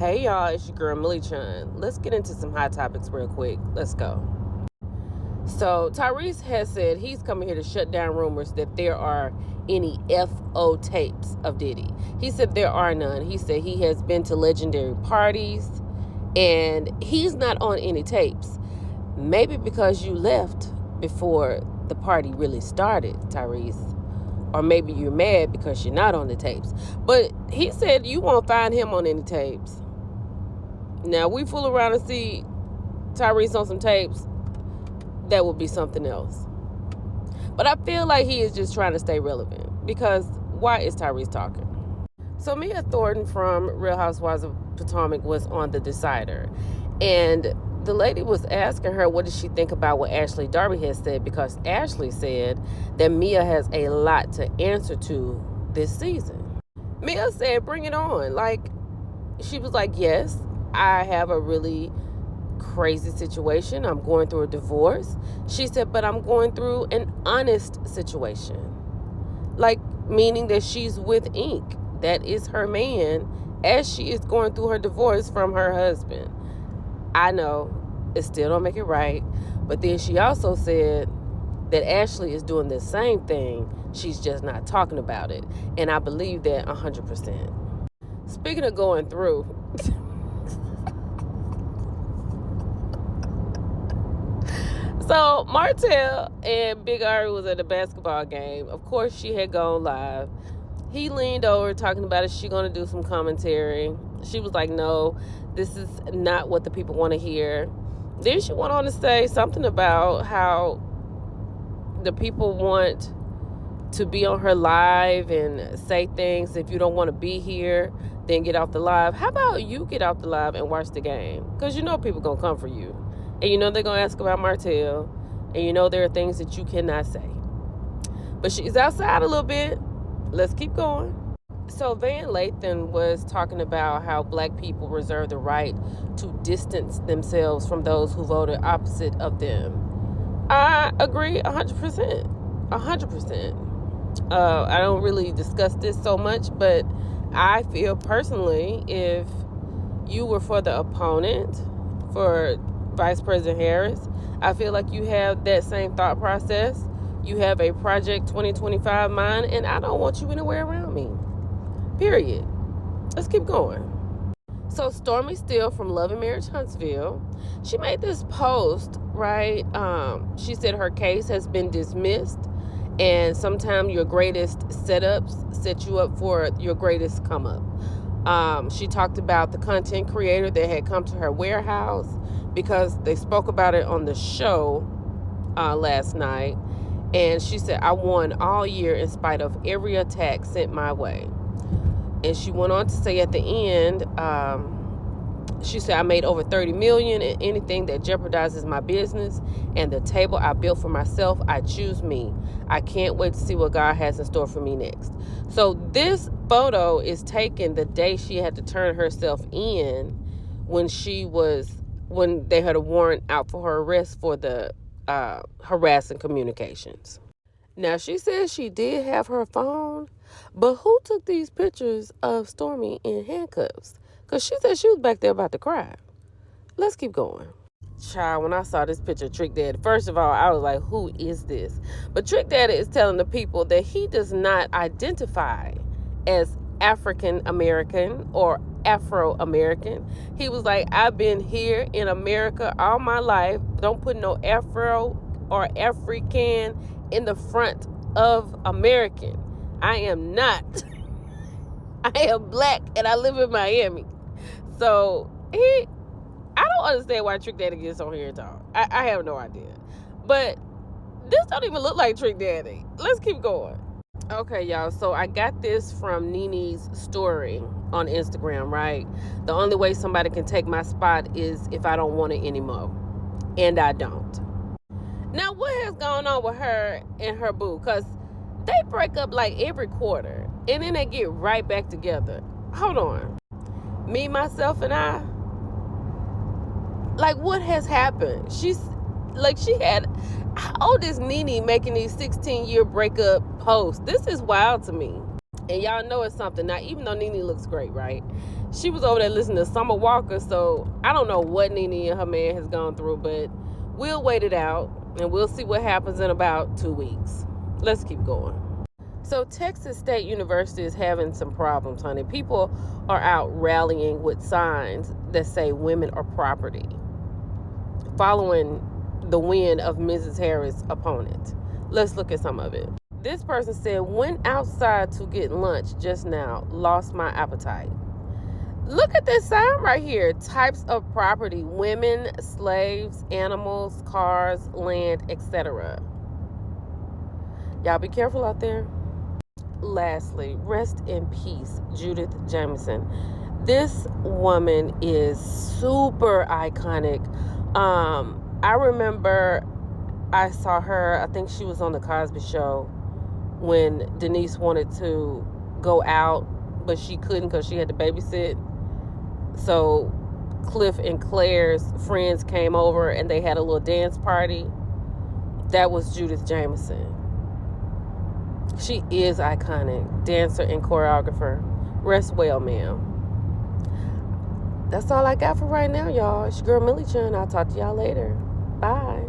Hey y'all, it's your girl Millie Chun. Let's get into some hot topics real quick. Let's go. So Tyrese has said he's coming here to shut down rumors that there are any FO tapes of Diddy. He said there are none. He said he has been to legendary parties and he's not on any tapes. Maybe because you left before the party really started, Tyrese. Or maybe you're mad because you're not on the tapes. But he said you won't find him on any tapes. Now, we fool around and see Tyrese on some tapes, that would be something else. But I feel like he is just trying to stay relevant. Because why is Tyrese talking? So Mia Thornton from Real Housewives of Potomac was on The Decider. And the lady was asking her what did she think about what Ashley Darby has said, because Ashley said that Mia has a lot to answer to this season. Mia said, bring it on. She was like, yes, I have a really crazy situation. I'm going through a divorce. She said, but I'm going through an honest situation. Meaning that she's with Ink. That is her man, as she is going through her divorce from her husband. I know it still don't make it right, but then she also said that Ashley is doing the same thing. She's just not talking about it, and I believe that 100%. Speaking of going through, so Martell and Big Ari was at a basketball game. Of course, she had gone live. He leaned over talking about, is she going to do some commentary? She was like, no, this is not what the people want to hear. Then she went on to say something about how the people want to be on her live and say things. If you don't want to be here, then get off the live. How about you get off the live and watch the game? Because you know people going to come for you. And you know they're going to ask about Martell. And you know there are things that you cannot say. But she's outside a little bit. Let's keep going. So Van Lathan was talking about how black people reserve the right to distance themselves from those who voted opposite of them. I agree 100%. 100%. I don't really discuss this so much, but I feel personally if you were for the opponent, for Vice President Harris, I feel like you have that same thought process. You have a Project 2025 mind, and I don't want you anywhere around me. Period. Let's keep going. So Stormy Steele from Love and Marriage Huntsville, she made this post, right? She said her case has been dismissed, and sometimes your greatest setups set you up for your greatest come up. She talked about the content creator that had come to her warehouse because they spoke about it on the show last night. And she said, I won all year in spite of every attack sent my way. And she went on to say at the end, she said, I made over $30 million in anything that jeopardizes my business and the table I built for myself. I choose me. I can't wait to see what God has in store for me next. So this photo is taken the day she had to turn herself in when they had a warrant out for her arrest for the harassing communications. Now, she says she did have her phone, but who took these pictures of Stormy in handcuffs? Because she said she was back there about to cry. Let's keep going. Child, when I saw this picture of Trick Daddy, first of all, I was like, who is this? But Trick Daddy is telling the people that he does not identify as African American or Afro American. He was like, I've been here in America all my life. Don't put no Afro or African in the front of American. I am not. I am black and I live in Miami. So I don't understand why Trick Daddy gets on here and talk. I have no idea. But this don't even look like Trick Daddy. Let's keep going. Okay, y'all. So I got this from Nene's story on Instagram, right? The only way somebody can take my spot is if I don't want it anymore. And I don't. Now, what has gone on with her and her boo? Because they break up like every quarter. And then they get right back together. Hold on. Me, myself, and I. Like, what has happened? She had... How old is Nene making these 16-year breakup posts? This is wild to me. And y'all know it's something. Now, even though Nene looks great, right? She was over there listening to Summer Walker, so I don't know what Nene and her man has gone through, but we'll wait it out, and we'll see what happens in about 2 weeks. Let's keep going. So Texas State University is having some problems, honey. People are out rallying with signs that say women are property, following the win of Mrs. Harris' opponent. Let's look at some of it. This person said, went outside to get lunch just now, lost my appetite. Look at this sign right here. Types of property: women, slaves, animals, cars, land, etc. Y'all be careful out there. Lastly, rest in peace, Judith Jamison. This woman is super iconic. I remember I saw her, I think she was on the Cosby Show when Denise wanted to go out, but she couldn't because she had to babysit. So Cliff and Claire's friends came over and they had a little dance party. That was Judith Jamison. She is iconic, dancer and choreographer. Rest well, ma'am. That's all I got for right now, y'all. It's your girl Millie Chan. I'll talk to y'all later. Bye.